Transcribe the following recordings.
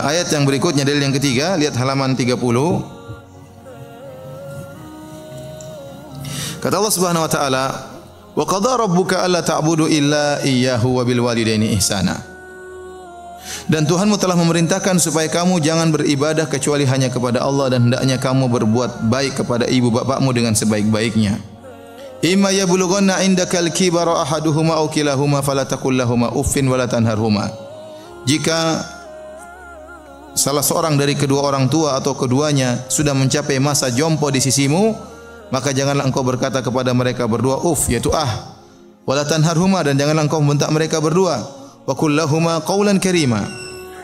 Ayat yang berikutnya, dalil yang ketiga, lihat halaman 30. Kata Allah Subhanahu wa taala, "Wa qadara rabbuka alla ta'budu illa iyyahu wa bil walidaini ihsana." Dan Tuhanmu telah memerintahkan supaya kamu jangan beribadah kecuali hanya kepada Allah, dan hendaknya kamu berbuat baik kepada ibu bapakmu dengan sebaik-baiknya. Imma yablughanna indakal kibara ahaduhuma aw kilahuma fala taqul lahumu uffin wa la tanharhuma. Jika salah seorang dari kedua orang tua atau keduanya sudah mencapai masa jompo di sisimu, maka janganlah engkau berkata kepada mereka berdua uff, yaitu wala tanharhuma, dan janganlah engkau membentak mereka berdua. Wa qul lahuma qawlan karima,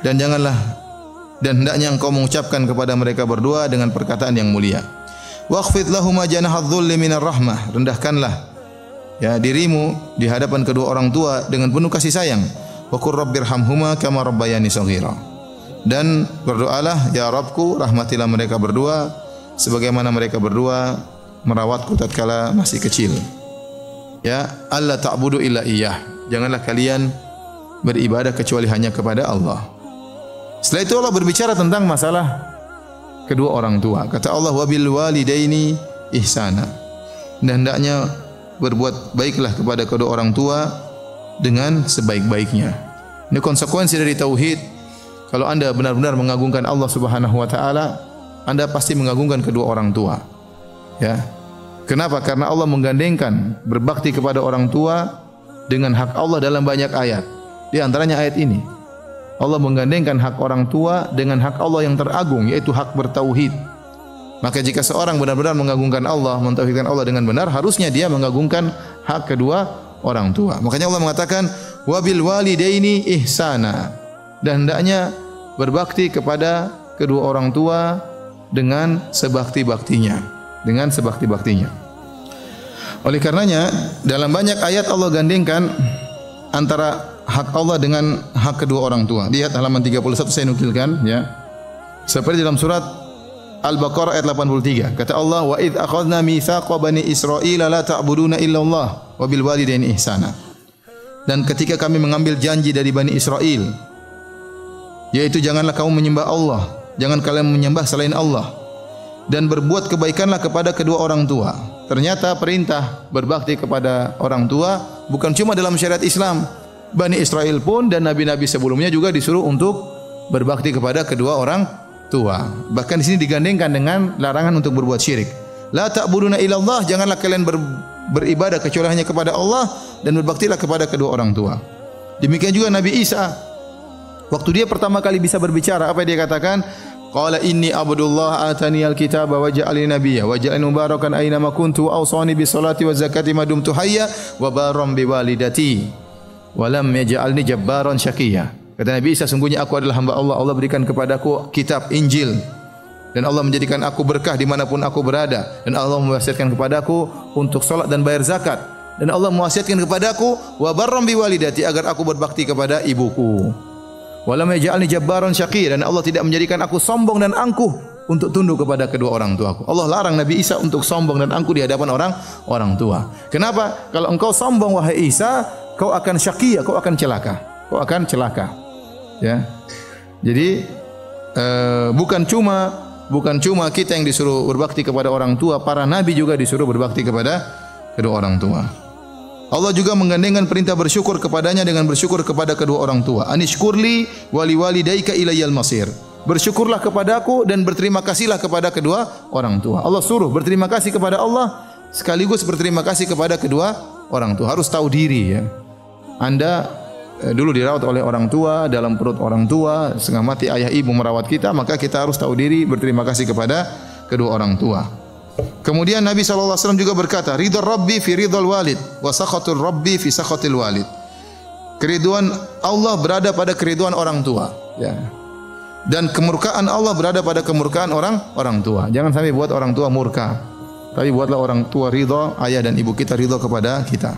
dan hendaknya engkau mengucapkan kepada mereka berdua dengan perkataan yang mulia. Waqfid lahuma janahadh dhulli minar rahmah, rendahkanlah dirimu di hadapan kedua orang tua dengan penuh kasih sayang. Wa qur rabbirhamhuma kama rabbayani shaghira, dan berdoalah, ya Rabbku, rahmatilah mereka berdua sebagaimana mereka berdua merawatku tatkala masih kecil. Allah ta'budu illa iyyah, janganlah kalian beribadah kecuali hanya kepada Allah. Setelah itu Allah berbicara tentang masalah kedua orang tua. Kata Allah, wabil walidaini ihsana, dan hendaknya berbuat baiklah kepada kedua orang tua dengan sebaik-baiknya. Ini konsekuensi dari tauhid. Kalau Anda benar-benar mengagungkan Allah Subhanahu wa taala, Anda pasti mengagungkan kedua orang tua. Kenapa? Karena Allah menggandengkan berbakti kepada orang tua dengan hak Allah dalam banyak ayat. Di antaranya ayat ini. Allah menggandengkan hak orang tua dengan hak Allah yang teragung, yaitu hak bertauhid. Maka jika seorang benar-benar mengagungkan Allah, mentauhidkan Allah dengan benar, harusnya dia mengagungkan hak kedua orang tua. Makanya Allah mengatakan wabil walidaini ihsana, dan hendaknya berbakti kepada kedua orang tua dengan sebakti-baktinya, Oleh karenanya dalam banyak ayat Allah gandengkan antara hak Allah dengan hak kedua orang tua. Lihat halaman 31, saya nukilkan Seperti dalam surat Al-Baqarah ayat 83. Kata Allah, "Wa idz akhadna mitsaqa bani Israila la ta'buduna illallah wa bil walidaini ihsana." Dan ketika kami mengambil janji dari Bani Israel, yaitu janganlah kamu menyembah Allah, jangan kalian menyembah selain Allah, dan berbuat kebaikanlah kepada kedua orang tua. Ternyata perintah berbakti kepada orang tua bukan cuma dalam syariat Islam. Bani Israel pun dan nabi-nabi sebelumnya juga disuruh untuk berbakti kepada kedua orang tua. Bahkan di sini digandengkan dengan larangan untuk berbuat syirik. La ta'buduna illallah, janganlah kalian beribadah kecuali hanya kepada Allah, dan berbaktilah kepada kedua orang tua. Demikian juga Nabi Isa. Waktu dia pertama kali bisa berbicara, apa dia katakan? Qala inni abdullah atani alkitaba wa ja'alani nabiyya wa ja'alani mubarakan aina ma kuntu wa awsani bis salati waz zakati ma dumtu hayya wa barram bi walidati wa lam yaj'alni jabbaran syaqiyya. Kata Nabi Isa, sungguhnya aku adalah hamba Allah. Allah berikan kepadaku kitab Injil, dan Allah menjadikan aku berkah dimanapun aku berada, dan Allah mewasiatkan kepadaku untuk salat dan bayar zakat, dan Allah mewasiatkan kepadaku wa barram bi walidati, agar aku berbakti kepada ibuku. Walam yaj'alni jabbaran syaqiyya, dan Allah tidak menjadikan aku sombong dan angkuh untuk tunduk kepada kedua orang tuaku. Allah larang Nabi Isa untuk sombong dan angkuh di hadapan orang tua. Kenapa? Kalau engkau sombong wahai Isa, kau akan syaqiyya, kau akan celaka. Jadi bukan cuma kita yang disuruh berbakti kepada orang tua, para nabi juga disuruh berbakti kepada kedua orang tua. Allah juga menggandengkan perintah bersyukur kepadanya dengan bersyukur kepada kedua orang tua. Anishkurli wali walidaika ilayyal masir. Bersyukurlah kepadaku dan berterima kasihlah kepada kedua orang tua. Allah suruh berterima kasih kepada Allah sekaligus berterima kasih kepada kedua orang tua. Harus tahu diri Anda dulu dirawat oleh orang tua, dalam perut orang tua, setengah mati ayah ibu merawat kita, maka kita harus tahu diri berterima kasih kepada kedua orang tua. Kemudian Nabi SAW juga berkata, ridha Rabbi fi ridhal walid, wa sakhatul Rabbi fi sakhatil walid. Keriduan Allah berada pada keriduan orang tua, dan kemurkaan Allah berada pada kemurkaan orang tua. Jangan sampai buat orang tua murka, tapi buatlah orang tua ridha, ayah dan ibu kita ridha kepada kita.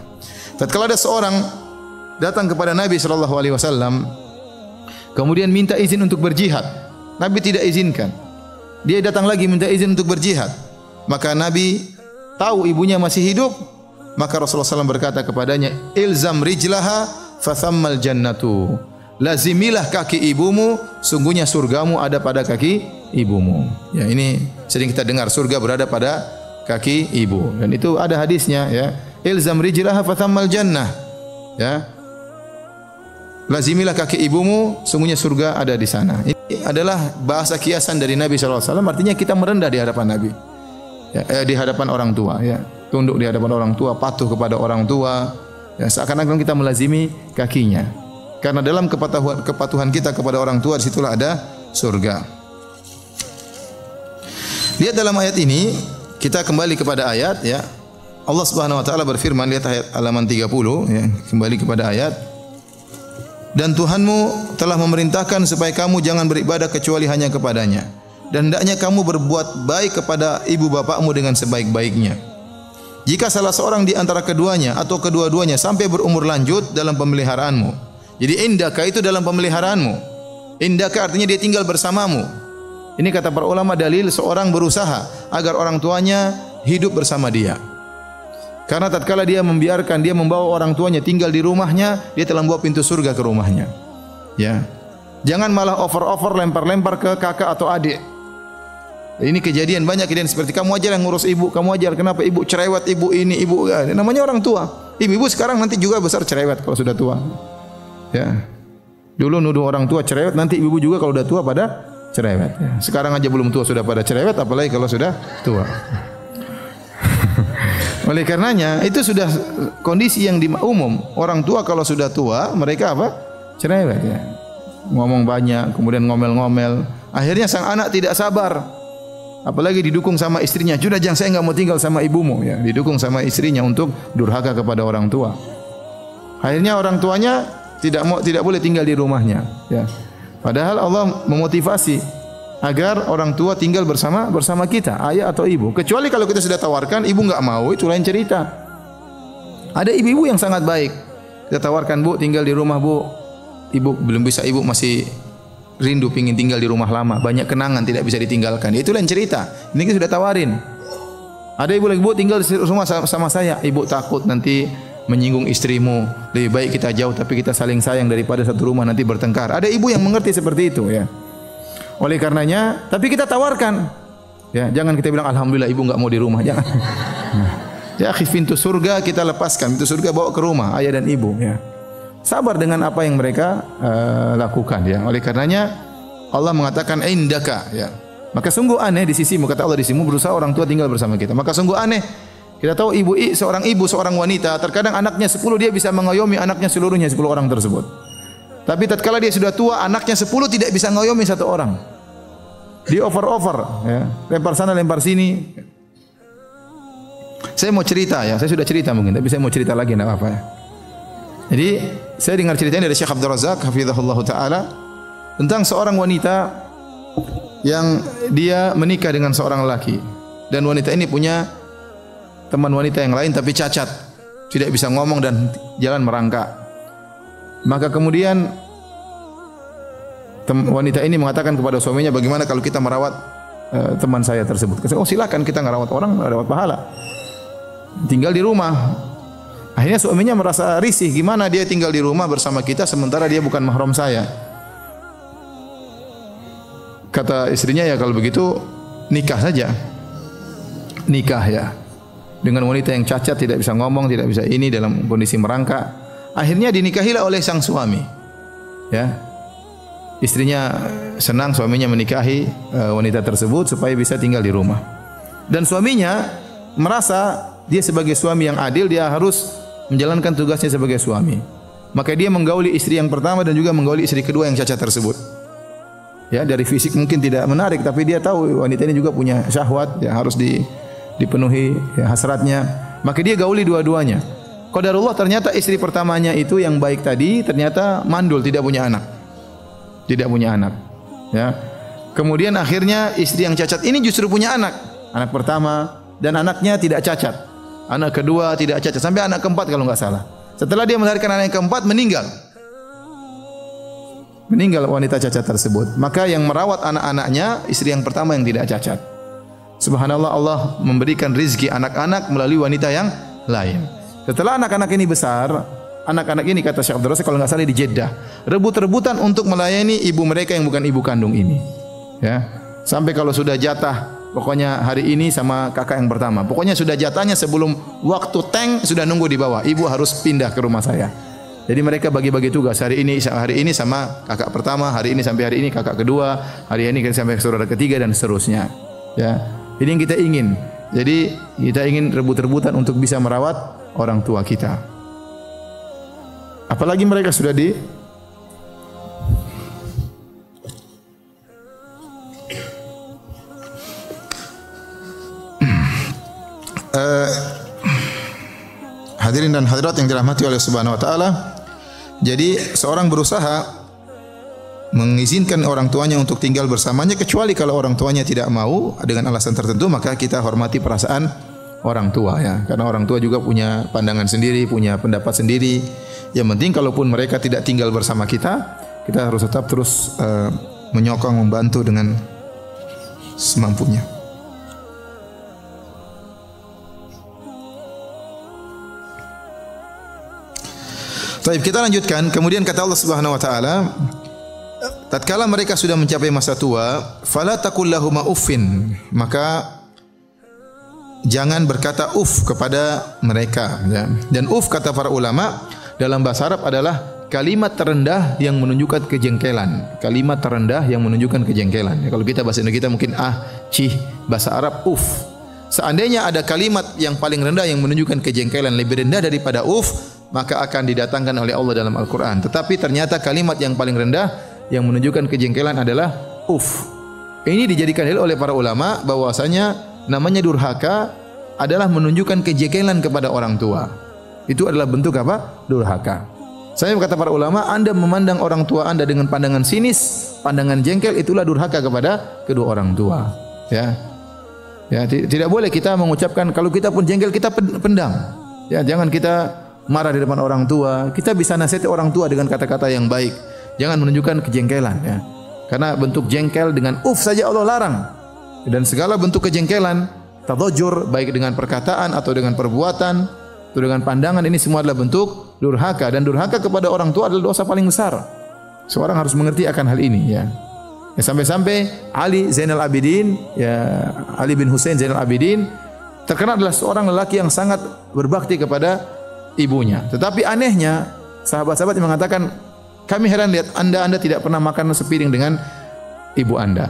Tatkala ada seorang datang kepada Nabi SAW, kemudian minta izin untuk berjihad, Nabi tidak izinkan. Dia datang lagi minta izin untuk berjihad, maka Nabi tahu ibunya masih hidup, maka Rasulullah SAW berkata kepadanya, ilzam rijlaha fathammal jannatu. lazimilah kaki ibumu, sungguhnya surgamu ada pada kaki ibumu. Ya, ini sering kita dengar, surga berada pada kaki ibu. Dan itu ada hadisnya, ya. Ilzam rijlaha fathammal jannah. Ya. Lazimilah kaki ibumu, sungguhnya surga ada di sana. Ini adalah bahasa kiasan dari Nabi sallallahu alaihi wasallam, artinya kita merendah di hadapan Nabi. Ya, di hadapan orang tua, ya. Tunduk di hadapan orang tua, patuh kepada orang tua. Ya, seakan-akan kita melazimi kakinya. Karena dalam kepatuhan kita kepada orang tua, disitulah ada surga. Lihat dalam ayat ini, kita kembali kepada ayat, ya. Allah Subhanahu wa taala berfirman, lihat ayat halaman 30, ya. Kembali kepada ayat. Dan Tuhanmu telah memerintahkan supaya kamu jangan beribadah kecuali hanya kepadanya. Dan hendaknya kamu berbuat baik kepada ibu bapakmu dengan sebaik-baiknya. Jika salah seorang di antara keduanya atau kedua-duanya sampai berumur lanjut dalam pemeliharaanmu. Jadi indaka itu dalam pemeliharaanmu. Indaka artinya dia tinggal bersamamu. Ini kata para ulama dalil seorang berusaha agar orang tuanya hidup bersama dia. Karena tatkala dia membiarkan dia membawa orang tuanya tinggal di rumahnya, dia telah membawa pintu surga ke rumahnya. Ya. Jangan malah over-over lempar-lempar ke kakak atau adik. Ini kejadian banyak kejadian seperti kamu aja yang ngurus ibu, kamu aja kenapa ibu cerewet, ibu ini, ibu namanya orang tua. Ibu sekarang nanti juga besar cerewet kalau sudah tua. Ya. Dulu nuduh orang tua cerewet, nanti ibu juga kalau sudah tua pada cerewet. Ya. Sekarang aja belum tua sudah pada cerewet, apalagi kalau sudah tua. Oleh karenanya itu sudah kondisi yang umum. Orang tua kalau sudah tua mereka apa? Cerewet, ya. Ngomong banyak, kemudian ngomel-ngomel. Akhirnya sang anak tidak sabar. Apalagi didukung sama istrinya. Sudah jangan, saya enggak mau tinggal sama ibumu, ya. Didukung sama istrinya untuk durhaka kepada orang tua. Akhirnya orang tuanya tidak boleh tinggal di rumahnya, ya. Padahal Allah memotivasi agar orang tua tinggal bersama kita, ayah atau ibu. Kecuali kalau kita sudah tawarkan, ibu enggak mau, itu lain cerita. Ada ibu-ibu yang sangat baik. Kita tawarkan, Bu, tinggal di rumah, Bu. Ibu belum bisa, ibu masih rindu pingin tinggal di rumah lama, banyak kenangan tidak bisa ditinggalkan. Itu lain cerita. Ini kita sudah tawarin. Ada ibu lagi, Bu, tinggal di rumah sama saya. Ibu takut nanti menyinggung istrimu. Lebih baik kita jauh tapi kita saling sayang daripada satu rumah nanti bertengkar. Ada ibu yang mengerti seperti itu, ya. Oleh karenanya, tapi kita tawarkan. Ya, jangan kita bilang alhamdulillah ibu enggak mau di rumah, jangan. Ya, pintu surga kita lepaskan, pintu surga bawa ke rumah ayah dan ibu, ya. Sabar dengan apa yang mereka lakukan, ya. Oleh karenanya Allah mengatakan indaka, ya. Maka sungguh aneh di sisimu, kata Allah, di sisimu berusaha orang tua tinggal bersama kita. Maka sungguh aneh. Kita tahu seorang wanita, terkadang anaknya 10 dia bisa mengayomi anaknya seluruhnya 10 orang tersebut. Tapi tatkala dia sudah tua, anaknya 10 tidak bisa ngayomi satu orang. Dia over-over, ya. Lempar sana, lempar sini. Saya mau cerita, ya. Saya sudah cerita mungkin, tapi saya mau cerita lagi, enggak apa-apa, ya. Jadi, saya dengar ceritanya dari Syekh Abdul Razak hafizahullah taala tentang seorang wanita yang dia menikah dengan seorang lelaki, dan wanita ini punya teman wanita yang lain tapi cacat, tidak bisa ngomong dan jalan merangkak. Maka kemudian wanita ini mengatakan kepada suaminya, bagaimana kalau kita merawat teman saya tersebut? Oh, silakan, kita ngerawat orang dapat pahala. Tinggal di rumah. Akhirnya suaminya merasa risih, gimana dia tinggal di rumah bersama kita sementara dia bukan mahram saya. Kata istrinya, ya kalau begitu nikah saja. Nikah, ya. Dengan wanita yang cacat, tidak bisa ngomong, tidak bisa ini, dalam kondisi merangkak. Akhirnya dinikahilah oleh sang suami. Ya. Istrinya senang suaminya menikahi wanita tersebut supaya bisa tinggal di rumah. Dan suaminya merasa dia sebagai suami yang adil, dia harus menjalankan tugasnya sebagai suami. Maka dia menggauli istri yang pertama dan juga menggauli istri kedua yang cacat tersebut. Ya, dari fisik mungkin tidak menarik, tapi dia tahu wanita ini juga punya syahwat, ya, harus dipenuhi, ya, hasratnya. Maka dia gauli dua-duanya. Qadarullah ternyata istri pertamanya itu yang baik tadi ternyata mandul, tidak punya anak. Tidak punya anak. Ya. Kemudian akhirnya istri yang cacat ini justru punya anak. Anak pertama dan anaknya tidak cacat. Anak kedua tidak cacat sampai anak keempat kalau enggak salah. Setelah dia melahirkan anak yang keempat meninggal. Meninggal wanita cacat tersebut. Maka yang merawat anak-anaknya istri yang pertama yang tidak cacat. Subhanallah, Allah memberikan rizki anak-anak melalui wanita yang lain. Setelah anak-anak ini besar, anak-anak ini kata Syekh Abdul Razak kalau enggak salah di Jeddah, rebut-rebutan untuk melayani ibu mereka yang bukan ibu kandung ini. Ya. Sampai kalau sudah jatah pokoknya hari ini sama kakak yang pertama. Pokoknya sudah jatahnya sebelum waktu tank sudah nunggu di bawah. Ibu harus pindah ke rumah saya. Jadi mereka bagi-bagi tugas. Hari ini sama kakak pertama, hari ini sampai hari ini kakak kedua, hari ini sampai saudara ketiga dan seterusnya. Ya. Ini yang kita ingin. Jadi kita ingin rebut-rebutan untuk bisa merawat orang tua kita. Apalagi mereka sudah di hadirin dan hadirat yang dirahmati oleh Subhanahu wa taala. Jadi seorang berusaha mengizinkan orang tuanya untuk tinggal bersamanya, kecuali kalau orang tuanya tidak mau dengan alasan tertentu, maka kita hormati perasaan orang tua ya. Karena orang tua juga punya pandangan sendiri, punya pendapat sendiri. Yang penting kalaupun mereka tidak tinggal bersama kita, kita harus tetap terus menyokong, membantu dengan semampunya. Baik, kita lanjutkan. Kemudian kata Allah Subhanahu wa taala, tatkala mereka sudah mencapai masa tua, fala taqul lahum uffin, maka jangan berkata uff kepada mereka ya. Dan uff kata para ulama dalam bahasa Arab adalah kalimat terendah yang menunjukkan kejengkelan. Kalimat terendah yang menunjukkan kejengkelan. Ya, kalau kita bahasa Indonesia mungkin cih, bahasa Arab uff. Seandainya ada kalimat yang paling rendah yang menunjukkan kejengkelan lebih rendah daripada uff, maka akan didatangkan oleh Allah dalam Al-Quran. Tetapi ternyata kalimat yang paling rendah yang menunjukkan kejengkelan adalah uff. Ini dijadikan dalil oleh para ulama bahwasanya namanya durhaka adalah menunjukkan kejengkelan kepada orang tua. Itu adalah bentuk apa? Durhaka. Saya kata para ulama, Anda memandang orang tua Anda dengan pandangan sinis, pandangan jengkel, itulah durhaka kepada kedua orang tua. Ya, ya, tidak boleh kita mengucapkan, kalau kita pun jengkel kita pendam. Ya, jangan kita marah di depan orang tua. Kita bisa nasihati orang tua dengan kata-kata yang baik. Jangan menunjukkan kejengkelan ya. Karena bentuk jengkel dengan uff saja Allah larang. Dan segala bentuk kejengkelan, tadajjur baik dengan perkataan atau dengan perbuatan atau dengan pandangan, ini semua adalah bentuk durhaka, dan durhaka kepada orang tua adalah dosa paling besar. Seorang harus mengerti akan hal ini ya. Ya, sampai-sampai Ali Zainal Abidin, ya Ali bin Husain Zainal Abidin terkenal adalah seorang lelaki yang sangat berbakti kepada ibunya. Tetapi anehnya sahabat-sahabat yang mengatakan, kami heran lihat Anda tidak pernah makan sepiring dengan ibu Anda.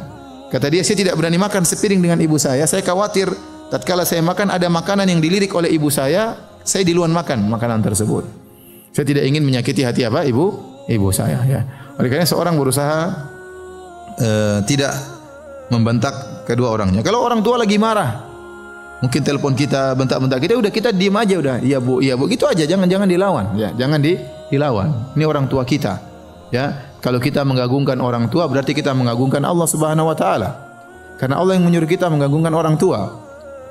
Kata dia, saya tidak berani makan sepiring dengan ibu saya. Saya khawatir tatkala saya makan ada makanan yang dilirik oleh ibu saya duluan makan makanan tersebut. Saya tidak ingin menyakiti hati apa ibu saya ya. Oleh karena seorang berusaha tidak membentak kedua orangnya. Kalau orang tua lagi marah, mungkin telepon kita, bentak-bentak kita, udah kita diam aja udah. Iya Bu, gitu aja, jangan dilawan. Ya, jangan dilawan. Ini orang tua kita. Ya, kalau kita mengagungkan orang tua berarti kita mengagungkan Allah Subhanahu wa taala. Karena Allah yang menyuruh kita mengagungkan orang tua.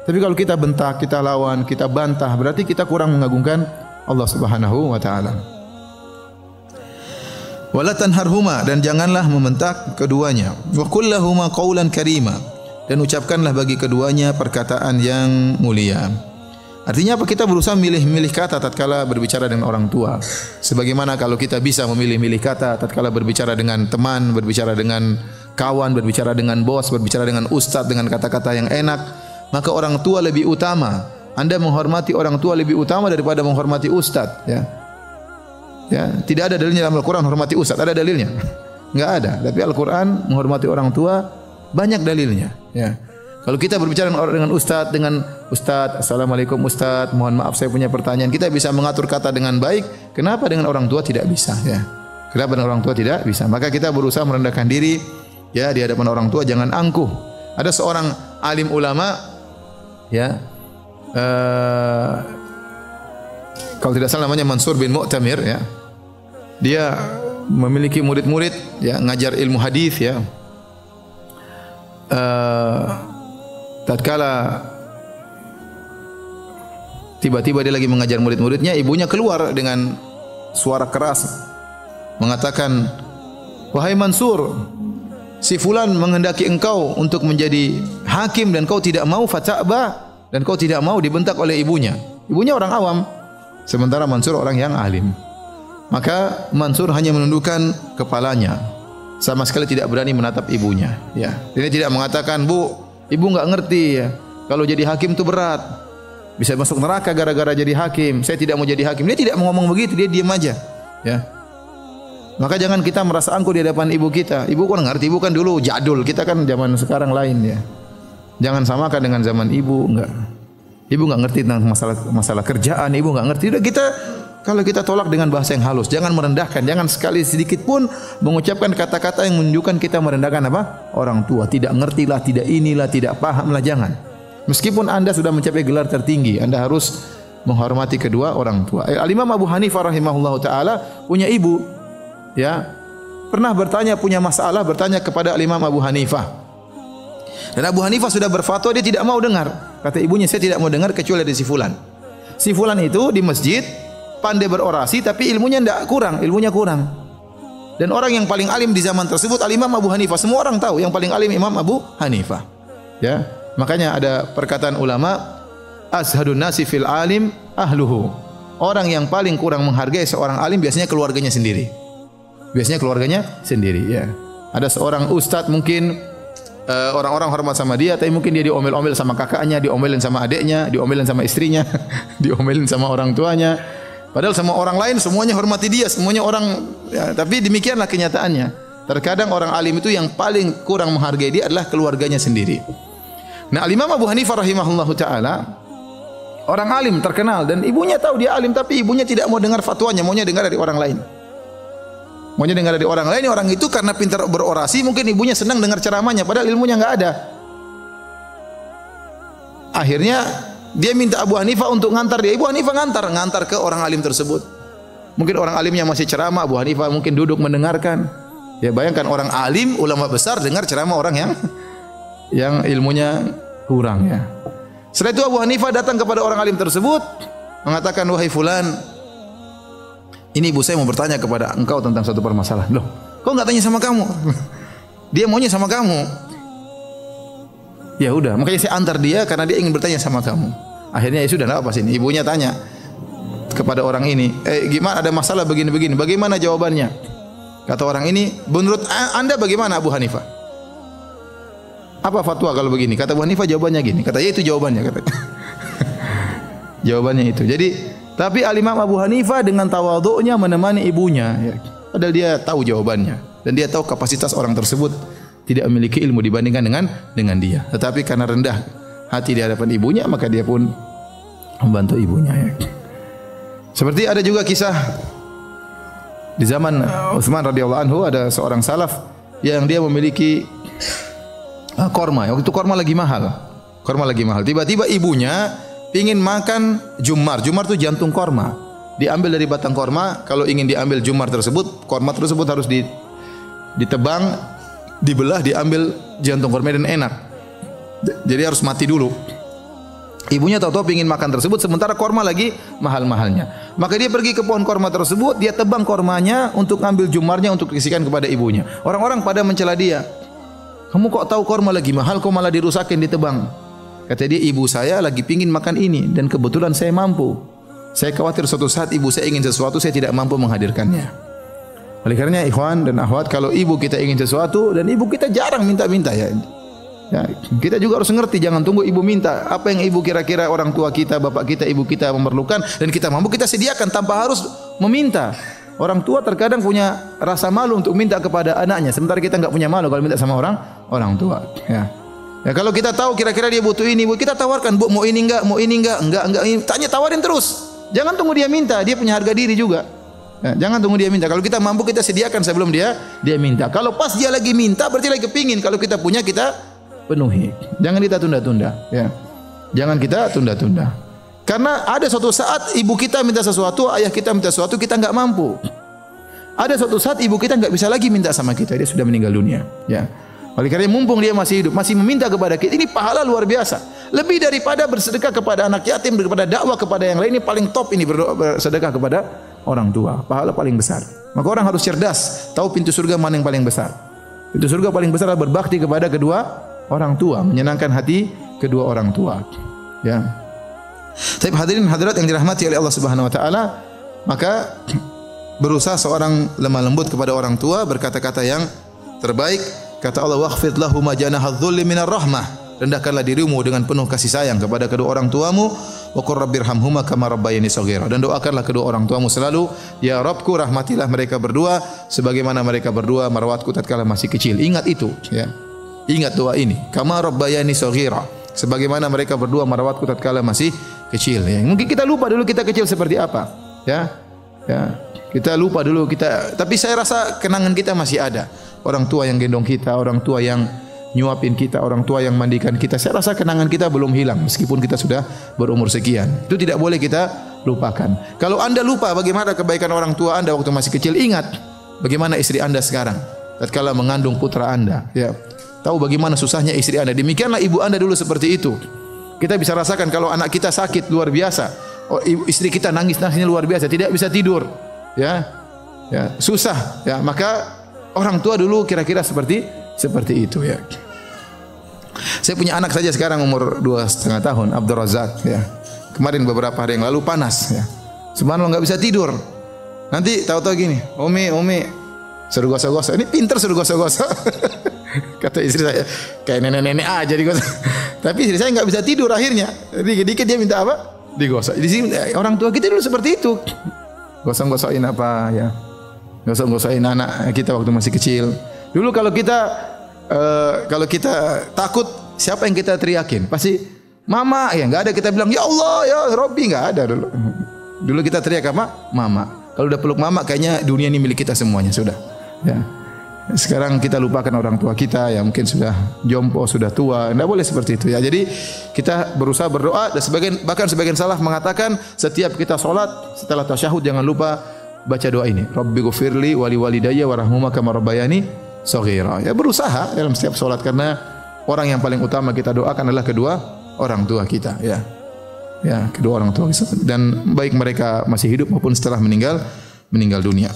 Tapi kalau kita bentak, kita lawan, kita bantah, berarti kita kurang mengagungkan Allah Subhanahu wa taala. Wala tanharhuma, dan janganlah membentak keduanya. Wa qul lahumā qawlan karīmā, dan ucapkanlah bagi keduanya perkataan yang mulia. Artinya apa? Kita berusaha milih-milih kata tatkala berbicara dengan orang tua. Sebagaimana kalau kita bisa memilih-milih kata tatkala berbicara dengan teman, berbicara dengan kawan, berbicara dengan bos, berbicara dengan ustadz dengan kata-kata yang enak, maka orang tua lebih utama. Anda menghormati orang tua lebih utama daripada menghormati ustadz. Ya, ya, tidak ada dalilnya dalam Al-Quran hormati ustadz. Ada dalilnya? Enggak ada. Tapi Al-Quran menghormati orang tua banyak dalilnya. Ya. Kalau kita berbicara dengan ustadz, assalamualaikum ustadz, mohon maaf saya punya pertanyaan, kita bisa mengatur kata dengan baik. Kenapa dengan orang tua tidak bisa? Ya. Kenapa dengan orang tua tidak bisa? Maka kita berusaha merendahkan diri ya di hadapan orang tua, jangan angkuh. Ada seorang alim ulama, ya, kalau tidak salah namanya Mansur bin Mu'tamir, ya. Dia memiliki murid-murid, ya, ngajar ilmu hadis, ya. Tatkala tiba-tiba dia lagi mengajar murid-muridnya, ibunya keluar dengan suara keras mengatakan, "Wahai Mansur, si fulan menghendaki engkau untuk menjadi hakim dan kau tidak mau, fata'ba, dan kau tidak mau." Dibentak oleh ibunya. Ibunya orang awam, sementara Mansur orang yang alim. Maka Mansur hanya menundukkan kepalanya, sama sekali tidak berani menatap ibunya. Ya, dia tidak mengatakan, "Bu, ibu enggak ngerti ya. Kalau jadi hakim itu berat. Bisa masuk neraka gara-gara jadi hakim. Saya tidak mau jadi hakim." Dia tidak mau ngomong begitu, dia diam aja. Ya. Maka jangan kita merasa angkuh di hadapan ibu kita. Ibu kan ngerti, ibu kan dulu jadul, kita kan zaman sekarang lain ya. Jangan samakan dengan zaman ibu, enggak. Ibu enggak ngerti tentang masalah kerjaan, ibu enggak ngerti. Udah kita kalau kita tolak dengan bahasa yang halus, jangan merendahkan, jangan sekali sedikit pun mengucapkan kata-kata yang menunjukkan kita merendahkan apa? Orang tua. Tidak ngertilah, tidak inilah, tidak pahamlah, jangan. Meskipun Anda sudah mencapai gelar tertinggi, Anda harus menghormati kedua orang tua. Al-Imam Abu Hanifah rahimahullahu taala punya ibu, ya. Pernah punya masalah, bertanya kepada Al-Imam Abu Hanifah. Dan Abu Hanifah sudah berfatwa, dia tidak mau dengar. Kata ibunya, "Saya tidak mau dengar kecuali dari si fulan." Si fulan itu di masjid pandai berorasi tapi ilmunya ilmunya kurang. Dan orang yang paling alim di zaman tersebut Al-Imam Abu Hanifah. Semua orang tahu yang paling alim Imam Abu Hanifah. Ya, makanya ada perkataan ulama, "Azhadun nasi fil alim ahluhu." Orang yang paling kurang menghargai seorang alim biasanya keluarganya sendiri. Ya. Ada seorang ustadz mungkin orang-orang hormat sama dia, tapi mungkin dia diomel-omel sama kakaknya, diomelin sama adiknya, diomelin sama istrinya, diomelin sama orang tuanya. Padahal sama orang lain semuanya hormati dia, semuanya orang, ya, tapi demikianlah kenyataannya. Terkadang orang alim itu yang paling kurang menghargai dia adalah keluarganya sendiri. Nah, Al-Imam Abu Hanifah rahimahullahu taala orang alim terkenal dan ibunya tahu dia alim tapi ibunya tidak mau dengar fatwanya, maunya dengar dari orang lain. Orang itu karena pintar berorasi, mungkin ibunya senang dengar ceramahnya padahal ilmunya enggak ada. Akhirnya dia minta Abu Hanifah untuk ngantar dia. Abu Hanifah ngantar ke orang alim tersebut. Mungkin orang alimnya masih ceramah, Abu Hanifah mungkin duduk mendengarkan. Ya bayangkan orang alim, ulama besar dengar ceramah orang yang ilmunya kurang ya. Setelah itu Abu Hanifah datang kepada orang alim tersebut mengatakan, "Wahai fulan, ini ibu saya mau bertanya kepada engkau tentang satu permasalahan." "Loh, kok enggak tanya sama kamu?" "Dia maunya sama kamu." "Ya udah, makanya saya antar dia karena dia ingin bertanya sama kamu." Akhirnya ya sudah, enggak apa sini. Ibunya tanya kepada orang ini, "Gimana, ada masalah begini-begini, bagaimana jawabannya?" Kata orang ini, "Menurut Anda bagaimana Abu Hanifah? Apa fatwa kalau begini?" Kata Abu Hanifah, jawabannya gini. Kata, "Ya itu jawabannya," kata. Jawabannya itu. Jadi, tapi Al-Imam Abu Hanifah dengan tawadhu'nya menemani ibunya, ya. Padahal dia tahu jawabannya dan dia tahu kapasitas orang tersebut tidak memiliki ilmu dibandingkan dengan dia. Tetapi karena rendah hati di hadapan ibunya, maka dia pun membantu ibunya. Ya. Seperti ada juga kisah di zaman Utsman radhiyallahu anhu, ada seorang salaf yang dia memiliki korma. Waktu itu korma lagi mahal. Tiba-tiba ibunya ingin makan jumar. Jumar itu jantung korma. Diambil dari batang korma. Kalau ingin diambil jumar tersebut, korma tersebut harus ditebang, dibelah, diambil jantung korma dan enak. Jadi harus mati dulu. Ibunya tahu-tahu ingin makan tersebut, sementara korma lagi mahal-mahalnya. Maka dia pergi ke pohon korma tersebut, dia tebang kormanya untuk ambil jumarnya untuk dikasihkan kepada ibunya. Orang-orang pada mencela dia. "Kamu kok tahu korma lagi mahal, kok malah dirusakin, ditebang?" Kata dia, "Ibu saya lagi pingin makan ini dan kebetulan saya mampu. Saya khawatir suatu saat ibu saya ingin sesuatu, saya tidak mampu menghadirkannya." Oleh karenanya ikhwan dan akhwat, kalau ibu kita ingin sesuatu dan ibu kita jarang minta-minta ya, kita juga harus ngerti, jangan tunggu ibu minta. Apa yang ibu kira-kira orang tua kita, bapak kita, ibu kita memerlukan dan kita mampu, kita sediakan tanpa harus meminta. Orang tua terkadang punya rasa malu untuk minta kepada anaknya, sementara kita enggak punya malu kalau minta sama orang tua. Ya. Ya, kalau kita tahu kira-kira dia butuh ini, Bu, kita tawarkan, "Bu, mau ini enggak? Enggak. Tanya, tawarin terus. Jangan tunggu dia minta, dia punya harga diri juga. Ya, jangan tunggu dia minta. Kalau kita mampu, kita sediakan sebelum dia minta. Kalau pas dia lagi minta, berarti lagi kepingin. Kalau kita punya, kita penuhi. Jangan kita tunda-tunda. Ya. Jangan kita tunda-tunda. Karena ada suatu saat ibu kita minta sesuatu, ayah kita minta sesuatu, kita enggak mampu. Ada suatu saat ibu kita enggak bisa lagi minta sama kita, dia sudah meninggal dunia. Ya. Oleh karena mumpung dia masih hidup, masih meminta kepada kita, ini pahala luar biasa. Lebih daripada bersedekah kepada anak yatim, daripada dakwah kepada yang lain, ini paling top ini bersedekah kepada orang tua. Pahala paling besar. Maka orang harus cerdas, tahu pintu surga mana yang paling besar. Pintu surga paling besar adalah berbakti kepada kedua orang tua, menyenangkan hati kedua orang tua. Ya. Tapi hadirin hadirat yang dirahmati oleh Allah Subhanahu wa taala, maka berusaha seorang lemah lembut kepada orang tua, berkata-kata yang terbaik. Kata Allah, "Wakhfid lahuma janahadz dzulli minar rahmah." Rendahkanlah dirimu dengan penuh kasih sayang kepada kedua orang tuamu. Wa qur rabbirhamhuma kama rabbayani shaghira. Dan doakanlah kedua orang tuamu selalu, ya Rabbku, rahmatilah mereka berdua sebagaimana mereka berdua merawatku tatkala masih kecil. Ingat itu, ya. Ingat doa ini. Kama rabbayani shaghira. Sebagaimana mereka berdua merawatku tatkala masih kecil, ya. Mungkin kita lupa dulu kita kecil seperti apa, ya. Ya. Kita lupa dulu kita, tapi saya rasa kenangan kita masih ada. Orang tua yang gendong kita, orang tua yang nyuapin kita, orang tua yang mandikan kita. Saya rasa kenangan kita belum hilang meskipun kita sudah berumur sekian. Itu tidak boleh kita lupakan. Kalau Anda lupa bagaimana kebaikan orang tua Anda waktu masih kecil, ingat bagaimana istri Anda sekarang tatkala mengandung putra Anda, ya. Tahu bagaimana susahnya istri Anda. Demikianlah ibu Anda dulu seperti itu. Kita bisa rasakan kalau anak kita sakit luar biasa. Oh, istri kita nangis-nangisnya luar biasa, tidak bisa tidur, ya. Ya, susah, ya. Maka orang tua dulu kira-kira seperti itu, ya. Saya punya anak saja sekarang umur 2,5 tahun, Abdul Razak, ya. Kemarin beberapa hari yang lalu panas, ya. Subhanallah enggak bisa tidur. Nanti tahu-tahu gini, Umi, suruh gosok-gosok. Ini pinter suruh gosok-gosok. Kata istri saya, kayak nenek-nenek aja digosok. Tapi istri saya enggak bisa tidur akhirnya. Dikit-dikit dia minta apa? Digosok. Di sini orang tua kita dulu seperti itu. Gosok-gosokin apa, ya. Gosok-gosokin anak kita waktu masih kecil. Dulu kalau kita takut, siapa yang kita teriakin? Pasti mama, ya. Enggak ada kita bilang ya Allah, ya Robbi, enggak ada dulu. Dulu kita teriak apa? Mama. Kalau udah peluk mama, kayaknya dunia ini milik kita semuanya sudah. Ya. Sekarang kita lupakan orang tua kita yang mungkin sudah jompo, sudah tua. Tidak boleh seperti itu, ya. Jadi kita berusaha berdoa, dan bahkan sebagian salaf mengatakan setiap kita sholat setelah tasyahud jangan lupa baca doa ini. Rabbighfirli wa liwalidayya warhamhuma kama rabbayani shaghira. Ya, berusaha dalam setiap sholat karena orang yang paling utama kita doakan adalah kedua orang tua kita, ya. Ya, kedua orang tua kita. Dan baik mereka masih hidup maupun setelah meninggal dunia.